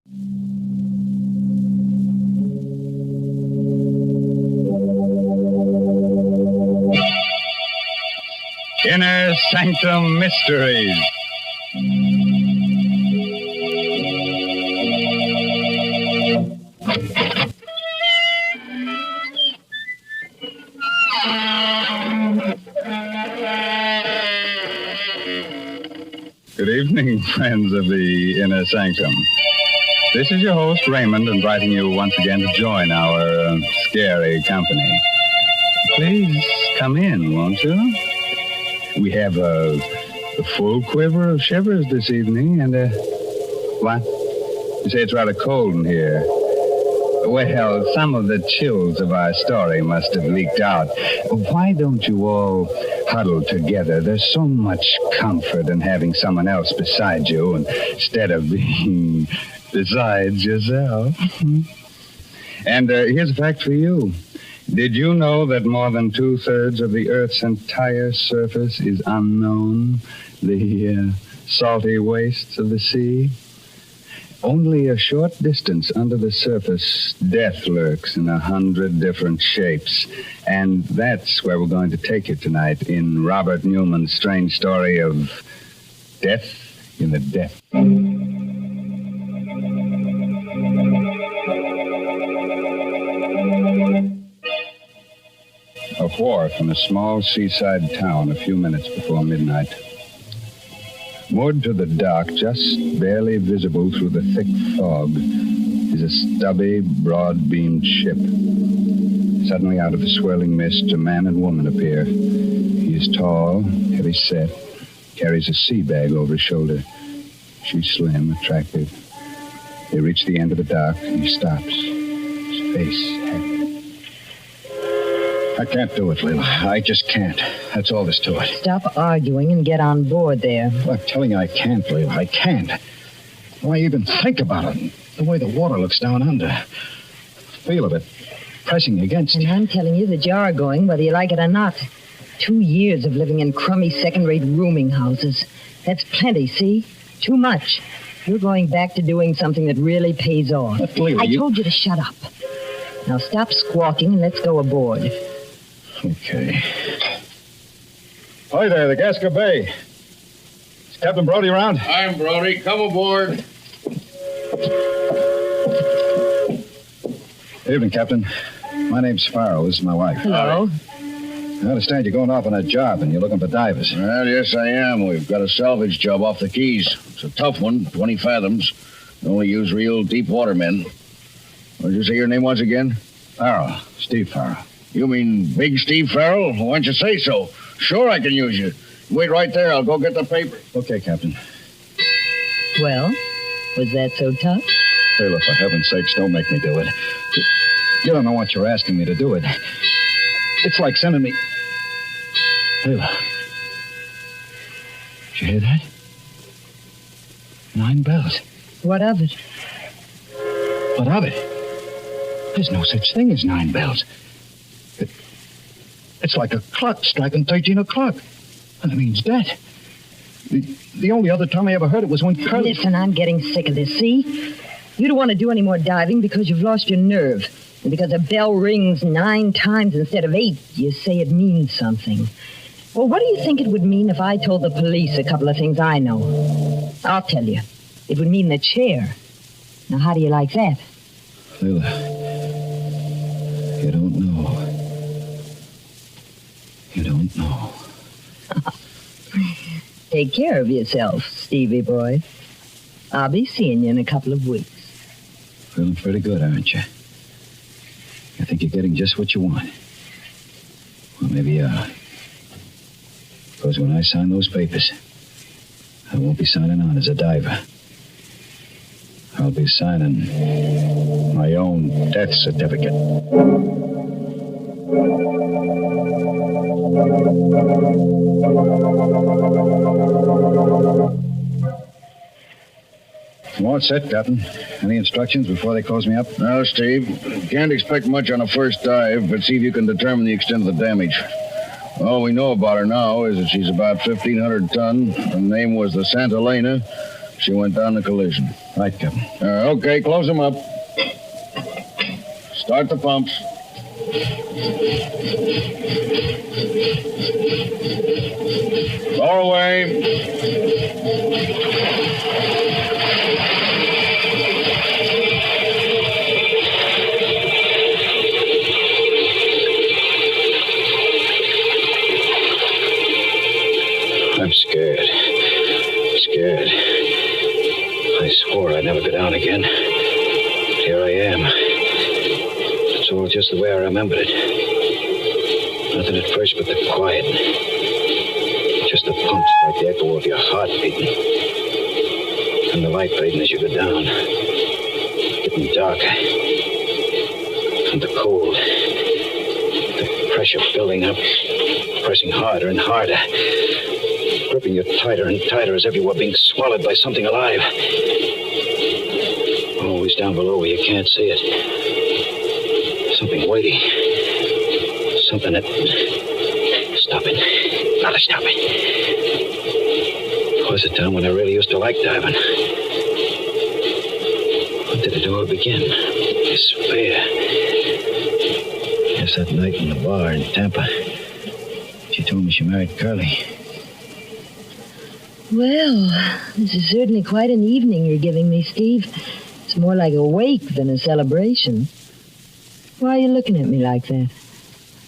Inner Sanctum Mysteries. Good evening, friends of the Inner Sanctum. This is your host, Raymond, inviting you once again to join our scary company. Please come in, won't you? We have a full quiver of shivers this evening, and, what? You say it's rather cold in here. Well, some of the chills of our story must have leaked out. Why don't you all huddle together? There's so much comfort in having someone else beside you instead of being besides yourself. And here's a fact for you. Did you know that more than 2/3 of the Earth's entire surface is unknown? The salty wastes of the sea? Only a short distance under the surface, death lurks in 100 different shapes. And that's where we're going to take you tonight in Robert Newman's strange story of Death in the Depths. A wharf in a small seaside town a few minutes before midnight. Moored to the dock, just barely visible through the thick fog, is a stubby, broad-beamed ship. Suddenly, out of the swirling mist, a man and woman appear. He is tall, heavy-set, carries a sea bag over his shoulder. She's slim, attractive. They reach the end of the dock, and he stops, his face haggard. I can't do it, Leila. I just can't. That's all there's to it. Stop arguing and get on board there. Well, I'm telling you I can't, Leila. I can't. Why even think about it? The way the water looks down under. Feel of it pressing against you. And I'm telling you that you're going whether you like it or not. 2 years of living in crummy second-rate rooming houses. That's plenty, see? Too much. You're going back to doing something that really pays off. But, Leila, I told you to shut up. Now stop squawking and let's go aboard. Okay. Hi there, the Gasca Bay. Is Captain Brody around? I'm Brody. Come aboard. Evening, Captain. My name's Farrell. This is my wife. Hello. I understand you're going off on a job and you're looking for divers. Well, yes, I am. We've got a salvage job off the Keys. It's a tough one, 20 fathoms. We only use real deep water men. What did you say your name was again? Farrell. Steve Farrell. You mean Big Steve Farrell? Why don't you say so? Sure, I can use you. Wait right there. I'll go get the paper. Okay, Captain. Well, was that so tough? Leila, for heaven's sakes, don't make me do it. You don't know what you're asking me to do it. It's like sending me... Leila. Did you hear that? 9 bells. What of it? What of it? There's no such thing as 9 bells. It's like a clock striking 13 o'clock. And it means death. The only other time I ever heard it was when Curly... Listen, I'm getting sick of this, see? You don't want to do any more diving because you've lost your nerve. And because a bell rings 9 times instead of 8, you say it means something. Well, what do you think it would mean if I told the police a couple of things I know? I'll tell you. It would mean the chair. Now, how do you like that? Leila, you don't know. You don't know. Take care of yourself, Stevie boy. I'll be seeing you in a couple of weeks. Feeling pretty good, aren't you? I think you're getting just what you want. Well, maybe you are. Because when I sign those papers, I won't be signing on as a diver. I'll be signing my own death certificate. All set, Captain. Any instructions before they close me up? No, Steve. Can't expect much on a first dive, but see if you can determine the extent of the damage. All we know about her now is that she's about 1,500 ton. Her name was the Santa Elena. She went down the collision. Right, Captain. Okay, close them up. Start the pumps. Lower away. I'm scared. Scared. I swore I'd never go down again. But here I am. It's all just the way I remembered it. Nothing at first but the quiet. Just the pumps like the echo of your heart beating. And the light fading as you go down. Getting darker. And the cold. The pressure building up. Pressing harder and harder. Gripping you tighter and tighter as if you were being swallowed by something alive. Always down below where you can't see it. Something weighty. Something that... Stop it. Gotta stop it. There was a time when I really used to like diving. What did it all begin? Despair. Yes, that night in the bar in Tampa. She told me she married Curly. Well, this is certainly quite an evening you're giving me, Steve. It's more like a wake than a celebration. Why are you looking at me like that?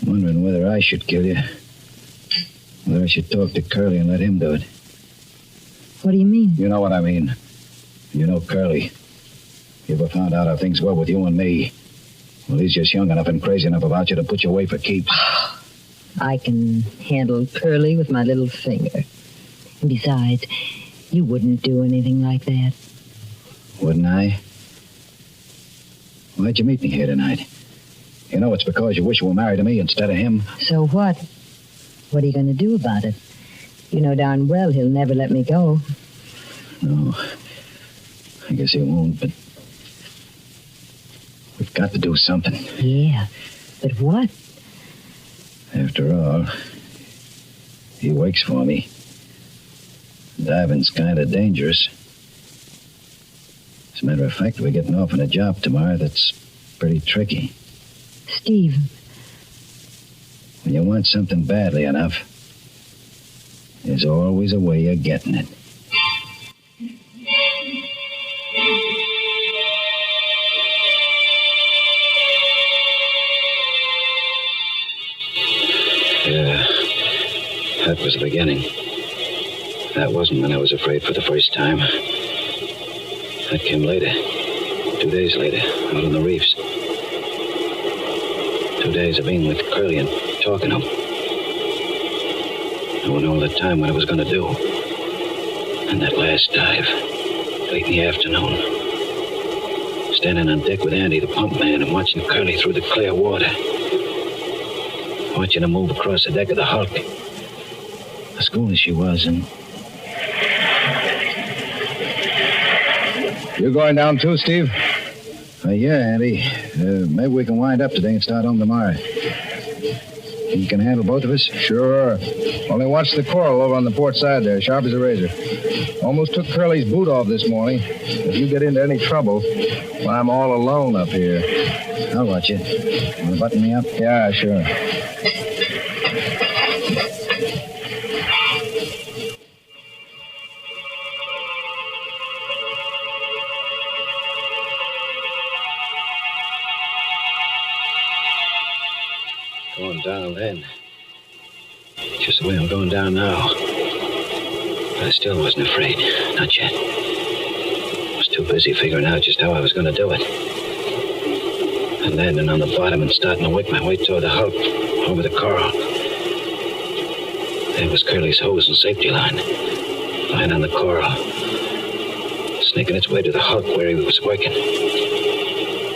Wondering whether I should kill you. Whether I should talk to Curly and let him do it. What do you mean? You know what I mean. You know Curly. You ever found out how things were with you and me? Well, he's just young enough and crazy enough about you to put you away for keeps. I can handle Curly with my little finger. And besides, you wouldn't do anything like that. Wouldn't I? Why'd you meet me here tonight? You know it's because you wish you were married to me instead of him. So what? What are you going to do about it? You know darn well he'll never let me go. No. I guess he won't, but... We've got to do something. Yeah, but what? After all, he works for me. Diving's kind of dangerous. As a matter of fact, we're getting off on a job tomorrow that's pretty tricky. Steve. When you want something badly enough, there's always a way of getting it. Yeah, that was the beginning. That wasn't when I was afraid for the first time. That came later. 2 days later, out on the reefs. 2 days of being with Curly and talking to him. Knowing all the time what I was going to do. And that last dive, late in the afternoon. Standing on deck with Andy, the pump man, and watching Curly through the clear water. Watching her move across the deck of the Hulk. As cool as she was, and... You going down too, Steve? Yeah, Andy. Maybe we can wind up today and start home tomorrow. You can handle both of us? Sure. Only watch the coral over on the port side there, sharp as a razor. Almost took Curly's boot off this morning. If you get into any trouble, well, I'm all alone up here. I'll watch you. Want to button me up? Yeah, sure. Going down then. Just the way I'm going down now. But I still wasn't afraid. Not yet. I was too busy figuring out just how I was going to do it. And landing on the bottom and starting to work my way toward the Hulk, over the coral. There was Curly's hose and safety line, lying on the coral, snaking its way to the Hulk where he was working. I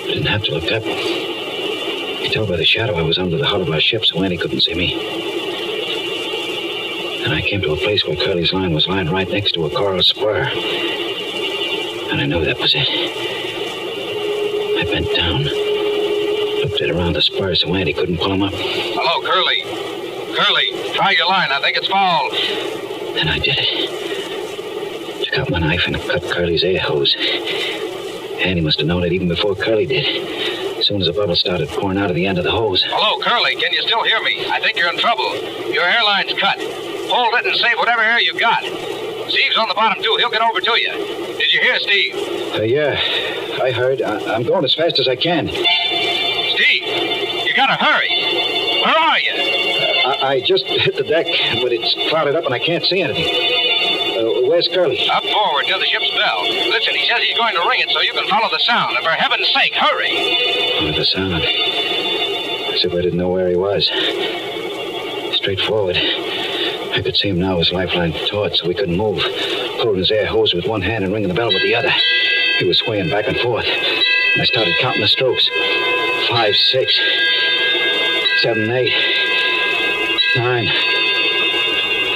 didn't have to look up. You could tell by the shadow I was under the hull of our ship, so Andy couldn't see me. And I came to a place where Curly's line was lying right next to a coral spur. And I knew that was it. I bent down, looked it around the spur so Andy couldn't pull him up. Hello, Curly. Curly, try your line. I think it's fouled. And I did it. Took out my knife and cut Curly's air hose. And he must have known it even before Curly did. As soon as the bubble started pouring out of the end of the hose. Hello, Curly. Can you still hear me? I think you're in trouble. Your airline's cut. Hold it and save whatever air you got. Steve's on the bottom, too. He'll get over to you. Did you hear, Steve? Yeah, I heard. I'm going as fast as I can. Steve, you gotta hurry. Where are you? I just hit the deck, but it's clouded up and I can't see anything. Where's Curly? Up forward near the ship's bell. Listen, he says he's going to ring it so you can follow the sound. And for heaven's sake, hurry. Oh, the sound. As if I didn't know where he was. Straight forward. I could see him now, his lifeline taut, so we couldn't move. Holding his air hose with one hand and ringing the bell with the other. He was swaying back and forth. And I started counting the strokes. 5, 6, 7, 8, 9.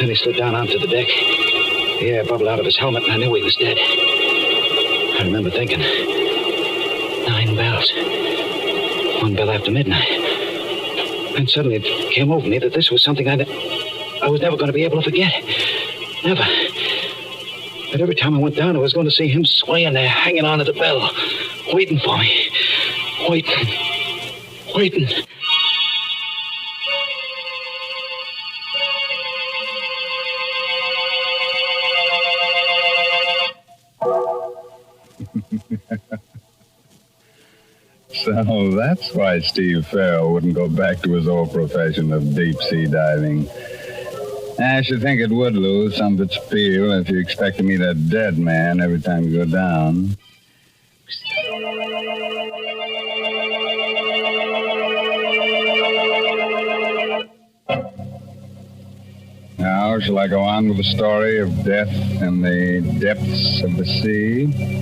Then he slid down onto the deck. The air bubbled out of his helmet, and I knew he was dead. I remember thinking, 9 bells. 1 bell after midnight. And suddenly it came over me that this was something I was never going to be able to forget. Never. But every time I went down, I was going to see him swaying there, hanging on to the bell, waiting for me. Waiting. So that's why Steve Farrell wouldn't go back to his old profession of deep-sea diving. I should think it would lose some of its appeal if you expect to meet a dead man every time you go down. Now, shall I go on with the story of death in the depths of the sea?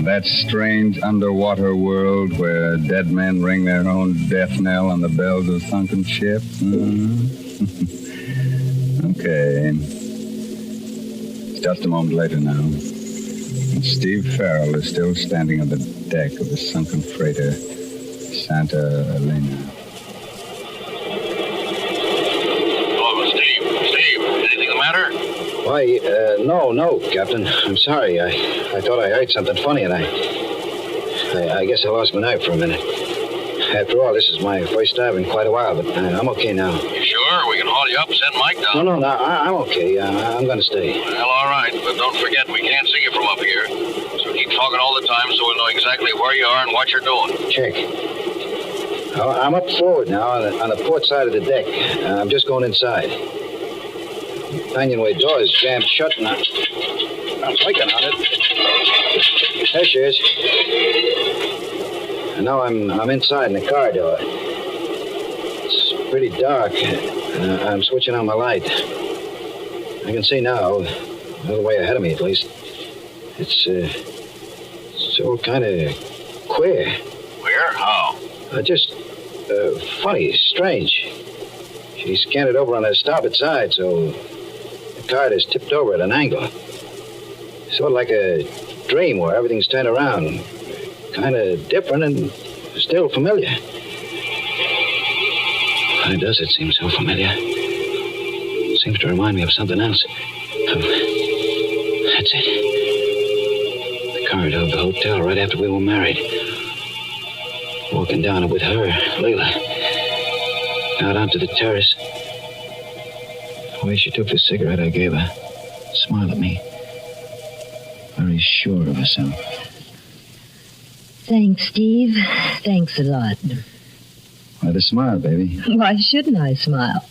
That strange underwater world where dead men ring their own death knell on the bells of sunken ships? Okay. It's just a moment later now. And Steve Farrell is still standing on the deck of the sunken freighter Santa Elena. Oh, Steve, anything the matter? Why, no, Captain. I'm sorry. I thought I heard something funny, and I guess I lost my knife for a minute. After all, this is my first dive in quite a while, but I'm okay now. You sure? We can haul you up and send Mike down. No, I'm okay. I'm going to stay. Well, all right, but don't forget, we can't see you from up here. So keep talking all the time so we'll know exactly where you are and what you're doing. Check. I'm up forward now on the port side of the deck. I'm just going inside. The companionway door is jammed shut, and I'm clicking on it. There she is. And now I'm inside in the car door. It's pretty dark. I'm switching on my light. I can see now, a little way ahead of me at least. It's all kind of queer. Queer? How? Just funny, strange. She's canted over on the starboard side, so the card is tipped over at an angle. Sort of like a dream where everything's turned around. Kind of different and still familiar. Why does it seem so familiar? It seems to remind me of something else. That's it. The corridor of the hotel right after we were married. Walking down it with her, Leila. Out onto the terrace. The way she took the cigarette I gave her. Smiled at me. Very sure of herself. Thanks, Steve. Thanks a lot. Why the smile, baby? Why shouldn't I smile?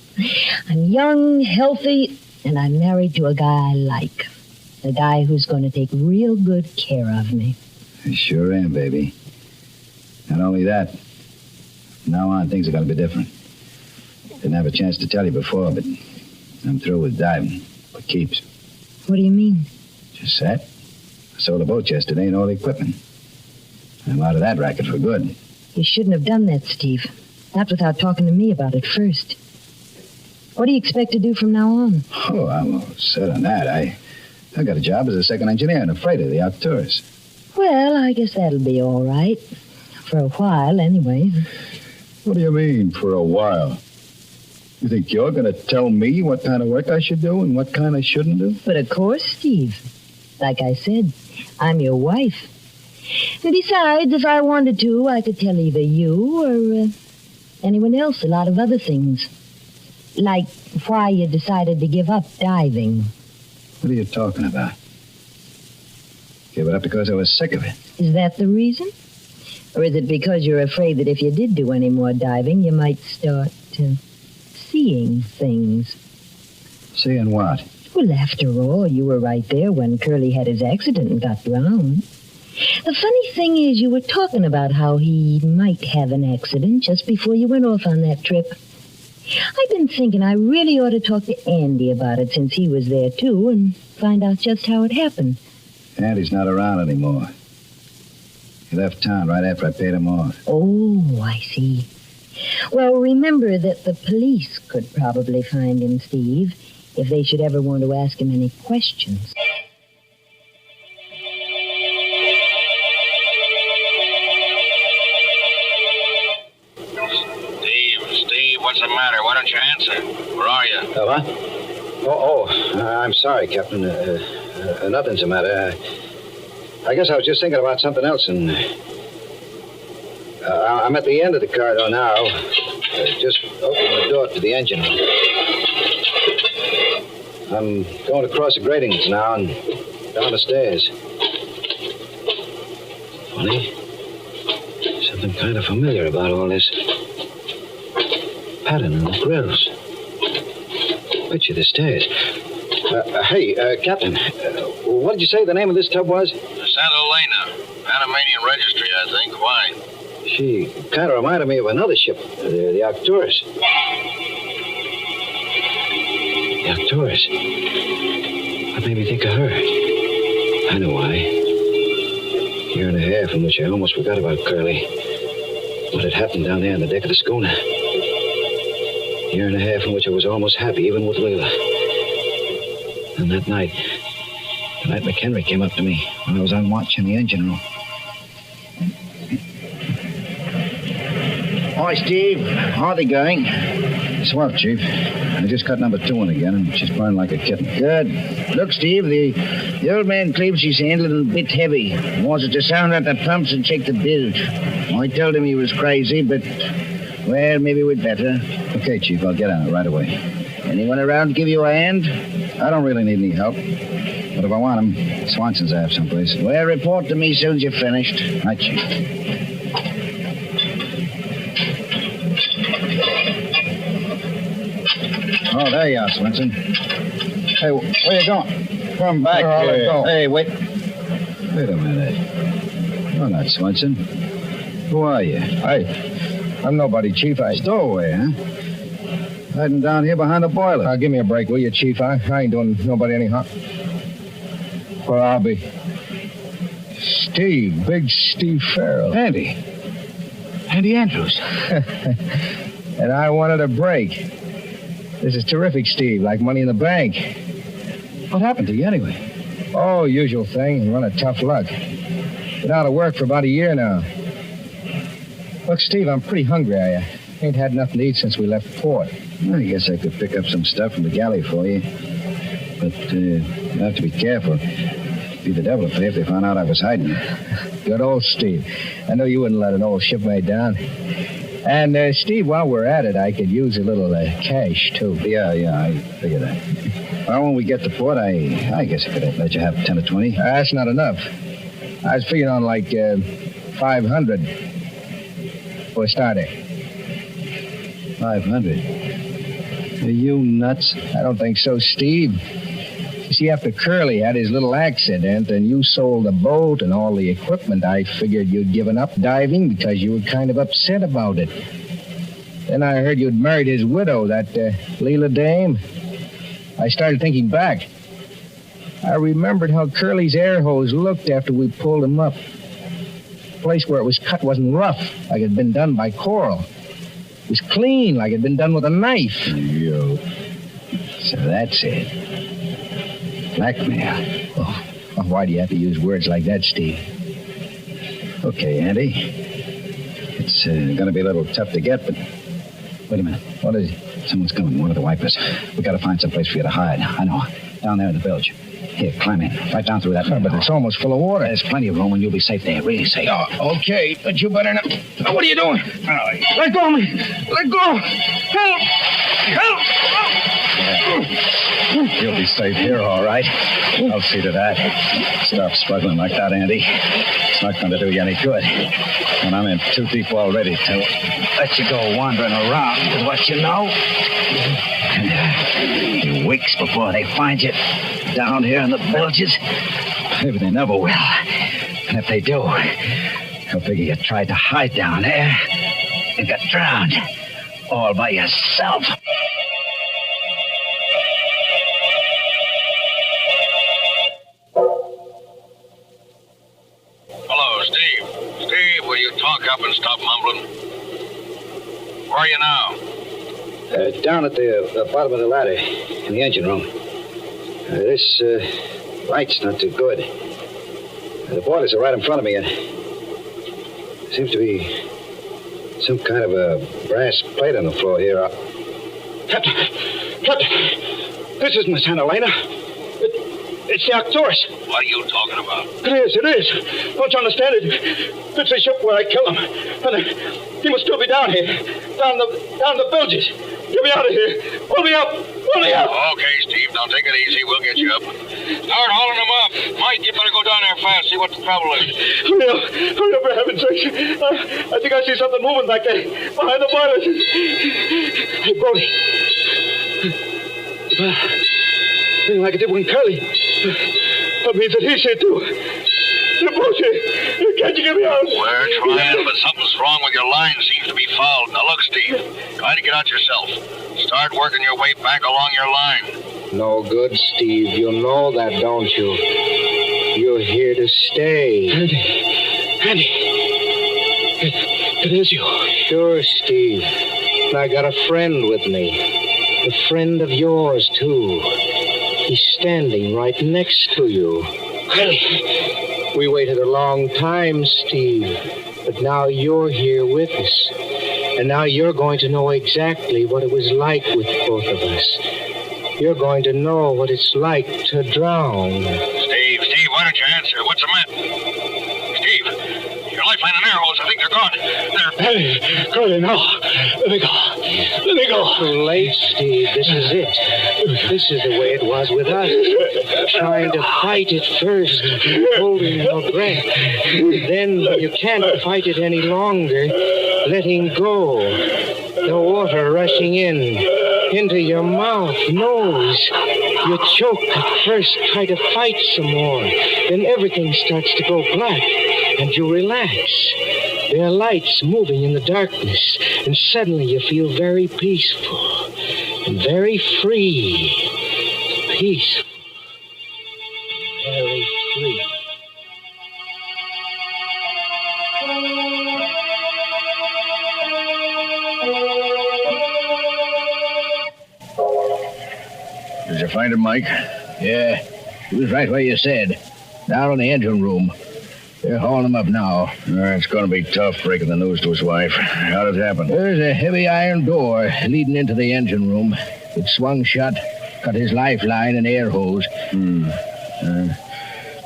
I'm young, healthy, and I'm married to a guy I like. A guy who's going to take real good care of me. I sure am, baby. Not only that, from now on, things are going to be different. Didn't have a chance to tell you before, but I'm through with diving. For keeps. What do you mean? Just that. I sold a boat yesterday and all the equipment. I'm out of that racket for good. You shouldn't have done that, Steve. Not without talking to me about it first. What do you expect to do from now on? Oh, I'm all set on that. I got a job as a second engineer in a freighter, the Arcturus. Well, I guess that'll be all right. For a while, anyway. What do you mean, for a while? You think you're going to tell me what kind of work I should do and what kind I shouldn't do? But of course, Steve. Like I said, I'm your wife. And besides, if I wanted to, I could tell either you or anyone else a lot of other things. Like why you decided to give up diving. What are you talking about? Give it up because I was sick of it. Is that the reason? Or is it because you're afraid that if you did do any more diving, you might start seeing things? Seeing what? Well, after all, you were right there when Curly had his accident and got drowned. The funny thing is, you were talking about how he might have an accident just before you went off on that trip. I've been thinking I really ought to talk to Andy about it since he was there, too, and find out just how it happened. Andy's not around anymore. He left town right after I paid him off. Oh, I see. Well, remember that the police could probably find him, Steve, if they should ever want to ask him any questions. Steve, what's the matter? Why don't you answer? Where are you? What? I'm sorry, Captain. Nothing's the matter. I guess I was just thinking about something else, and I'm at the end of the corridor now. Just opening the door to the engine room. I'm going across the gratings now and down the stairs. Funny. Something kind of familiar about all this. Pattern in the grills. Picture the stairs. Hey, Captain, what did you say the name of this tub was? Santa Elena. Panamanian Registry, I think. Why? She kind of reminded me of another ship, the Arcturus. The Arcturus? What made me think of her? I know why. A year and a half in which I almost forgot about Curly. What had happened down there on the deck of the schooner. A year and a half in which I was almost happy, even with Leila. And that night, the night McHenry came up to me when I was on watch in the engine room. Hi, Steve. How are they going? Swell, Chief. I just cut number 2 in again, and she's burning like a kitten. Good. Look, Steve, the old man claims he's handling a bit heavy. He wants us to sound out the pumps and check the bilge. I told him he was crazy, but, well, maybe we'd better. Okay, Chief, I'll get on it right away. Anyone around to give you a hand? I don't really need any help. But if I want him, Swanson's out someplace. Well, report to me as soon as you're finished. Right, Chief. Oh, there you are, Swanson. Hey, where you going? Come back. Go. Hey, wait. Wait a minute. You're not Swanson. Who are you? I'm nobody, Chief. Stowaway, huh? Hiding down here behind the boiler. Give me a break, will you, Chief? I ain't doing nobody any harm. Where I'll be. Steve. Big Steve Farrell. Andy Andrews. And I wanted a break. This is terrific, Steve. Like money in the bank. What happened to you anyway? Oh, usual thing. Run of tough luck. Been out of work for about a year now. Look, Steve, I'm pretty hungry. I ain't had nothing to eat since we left port. Well, I guess I could pick up some stuff from the galley for you. But you have to be careful. It'd be the devil to pay if they found out I was hiding you. Good old Steve. I know you wouldn't let an old shipmate down. And, Steve, while we're at it, I could use a little cash, too. Yeah, I figure that. Well, when we get to port, I guess I could let you have 10 or 20. That's not enough. I was figuring on, like, 500 for a starter. 500? Are you nuts? I don't think so, Steve. You see, after Curly had his little accident and you sold the boat and all the equipment, I figured you'd given up diving because you were kind of upset about it. Then I heard you'd married his widow, that Leila dame. I started thinking back. I remembered how Curly's air hose looked after we pulled him up. The place where it was cut wasn't rough, like it had been done by Coral. It was clean, like it had been done with a knife. You. So that's it. Blackmail. Oh, why do you have to use words like that, Steve? Okay, Andy. It's going to be a little tough to get, but... Wait a minute. What is it? Someone's coming, one of the wipers. We got to find some place for you to hide. I know. Down there in the bilge. Here, climb in. Right down through that. Oh, but it's almost full of water. There's plenty of room and you'll be safe there. Really safe. Oh, okay, but you better not... Oh, what are you doing? Let go of me. Let go. Help. You'll be safe here, all right. I'll see to that. Stop struggling like that, Andy. It's not going to do you any good. And I'm in too deep already to let you go wandering around with what you know. In weeks before they find you down here in the bilges. Maybe they never will. And if they do, they'll figure you tried to hide down there and got drowned all by yourself. Hello, Steve. Steve, will you talk up and stop mumbling? Where are you now? Down at the bottom of the ladder in the engine room. This light's not too good. The boilers are right in front of me, and there seems to be some kind of a brass plate on the floor here. Captain! This isn't the Santa Elena. It's the Arcturus. What are you talking about? It is. Don't you understand it? It's the ship where I killed him. And he must still be down here. Down the bilges. Get me out of here. Pull me up. Okay, Steve, now take it easy. We'll get you up. Start hauling them up. Mike, you better go down there fast, see what the trouble is. Hurry up, for heaven's sake. I think I see something moving back there. Behind the boilers. Hey, Brody. Thing like it did when Curly. That means that he's here, too. They're both here. Can't you get me out? We're trying, but something's wrong with your line. Seems to be fouled. Now, look, Steve. Try to get out yourself. Start working your way back along your line. No good, Steve. You know that, don't you? You're here to stay. Andy. It is you. Sure, Steve. And I got a friend with me. A friend of yours, too. He's standing right next to you. Curly. We waited a long time, Steve. But now you're here with us. And now you're going to know exactly what it was like with both of us. You're going to know what it's like to drown. Steve, why don't you answer? What's the matter? Steve, your lifeline and air hose, I think they're gone. Hey, Curly, no. Let me go. Too late, Steve. This is it. This is the way it was with us. Trying to fight it first, holding your breath. Then, when you can't fight it any longer, letting go. The water rushing into your mouth, nose. You choke at first, try to fight some more. Then everything starts to go black, and you relax. There are lights moving in the darkness, and suddenly you feel very peaceful and very free. Peaceful. Very free. Did you find him, Mike? Yeah, he was right where you said. Down in the engine room. They're hauling him up now. It's going to be tough breaking the news to his wife. How did it happen? There's a heavy iron door leading into the engine room. It swung shut, cut his lifeline and air hose.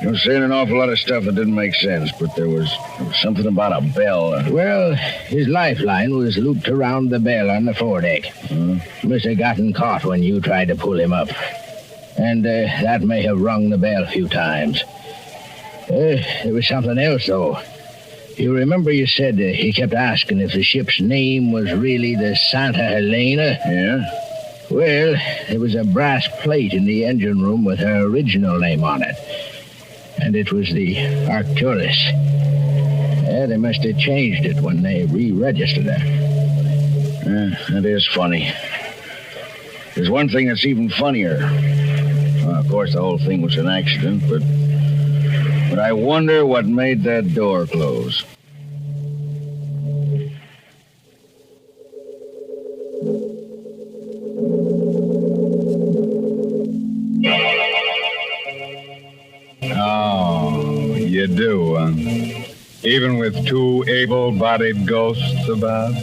You're saying an awful lot of stuff that didn't make sense, but there was something about a bell. Well, his lifeline was looped around the bell on the foredeck. Must have gotten caught when you tried to pull him up. And that may have rung the bell a few times. There was something else, though. You remember you said he kept asking if the ship's name was really the Santa Helena? Yeah? Well, there was a brass plate in the engine room with her original name on it. And it was the Arcturus. Yeah, they must have changed it when they re-registered her. That is funny. There's one thing that's even funnier. Well, of course, the whole thing was an accident, but I wonder what made that door close. Oh, you do, huh? Even with two able-bodied ghosts about?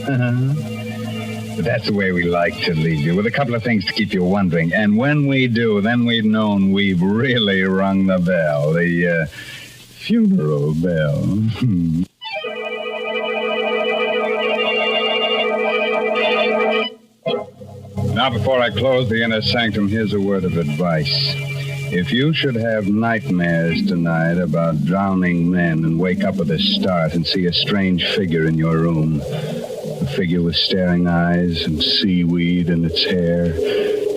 But that's the way we like to leave you, with a couple of things to keep you wondering. And when we do, then we've known we've really rung the bell, the funeral bell. Now, before I close the inner sanctum, here's a word of advice. If you should have nightmares tonight about drowning men and wake up with a start and see a strange figure in your room, a figure with staring eyes and seaweed in its hair,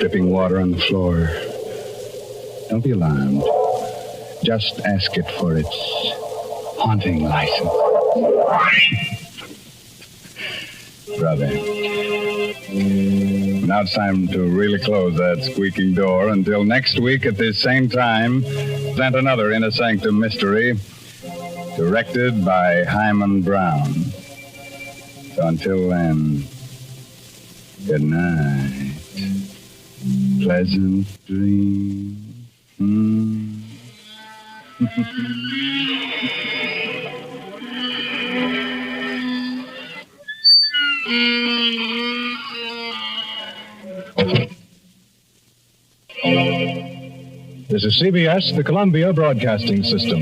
dripping water on the floor, don't be alarmed. Just ask it for its haunting license. Brother. Now it's time to really close that squeaking door. Until next week at this same time, present another Inner Sanctum mystery, directed by Hyman Brown. So until then, good night. Pleasant dreams. This is CBS, the Columbia Broadcasting System.